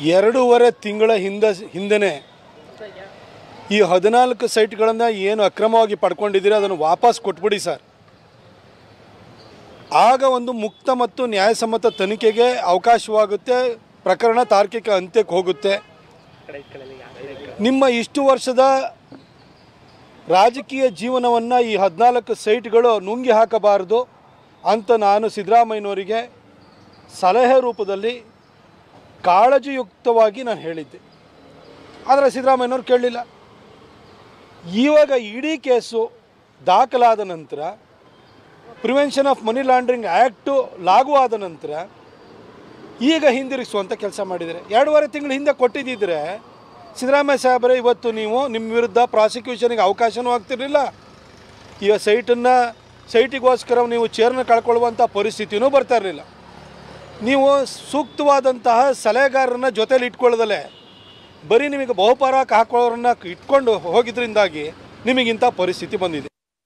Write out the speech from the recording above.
2.5 ತಿಂಗಳ ಹಿಂದೆನೇ ಈ 14 ಸೈಟ್ಗಳನ್ನು ಏನು ಅಕ್ರಮವಾಗಿ ಪಡ್ಕೊಂಡಿದ್ದೀರಿ ಅದನ್ನು ವಾಪಸ್ ಕೊಟ್ಬಿಡಿ ಸರ್. ಆಗ ಒಂದು ಮುಕ್ತ ಮತ್ತು ನ್ಯಾಯಸಮ್ಮತ ತನಿಖೆಗೆ ಅವಕಾಶವಾಗುತ್ತೆ, ಪ್ರಕರಣ ತಾರ್ಕಿಕ ಅಂತ್ಯಕ್ಕೆ ಹೋಗುತ್ತೆ. ನಿಮ್ಮ ಇಷ್ಟು ವರ್ಷದ ರಾಜಕೀಯ ಜೀವನವನ್ನು ಈ 14 ಸೈಟ್ಗಳು ನುಂಗಿ ಹಾಕಬಾರದು ಅಂತ ನಾನು ಸಿದ್ದರಾಮಯ್ಯನವರಿಗೆ ಸಲಹೆ ರೂಪದಲ್ಲಿ ಕಾಳಜಿಯುಕ್ತವಾಗಿ ನಾನು ಹೇಳಿದ್ದೆ. ಆದರೆ ಸಿದ್ದರಾಮಯ್ಯನವ್ರು ಕೇಳಲಿಲ್ಲ. ಇವಾಗ ಇಡೀ ಕೇಸು ದಾಖಲಾದ ನಂತರ, prevention of money laundering act ಲಾಗೂ ಆದ ನಂತರ ಈಗ ಹಿಂದಿರುಗಿಸುವಂಥ ಕೆಲಸ ಮಾಡಿದರೆ. 2.5 ತಿಂಗಳ ಹಿಂದೆ ಕೊಟ್ಟಿದ್ದಿದ್ರೆ ಸಿದ್ದರಾಮಯ್ಯ ಸಾಹೇಬರೇ, ಇವತ್ತು ನೀವು ನಿಮ್ಮ ವಿರುದ್ಧ ಪ್ರಾಸಿಕ್ಯೂಷನ್ಗೆ ಅವಕಾಶವೂ ಆಗ್ತಿರಲಿಲ್ಲ. ಈಗ ಸೈಟಿಗೋಸ್ಕರ ನೀವು ಚೇರ್ನ ಕಳ್ಕೊಳ್ಳುವಂಥ ಪರಿಸ್ಥಿತಿಯೂ ಬರ್ತಾ ಇರಲಿಲ್ಲ. ನೀವು ಸೂಕ್ತವಾದಂತಹ ಸಲಹೆಗಾರರನ್ನ ಜೊತೆಲಿ ಇಟ್ಕೊಳ್ಳೋದಲ್ಲೇ ಬರೀ ನಿಮಗೆ ಬಹುಪಾರಕ್ಕೆ ಹಾಕೊಳ್ಳೋರನ್ನ ಇಟ್ಕೊಂಡು ಹೋಗಿದ್ರಿಂದಾಗಿ ನಿಮಗಿಂಥ ಪರಿಸ್ಥಿತಿ ಬಂದಿದೆ.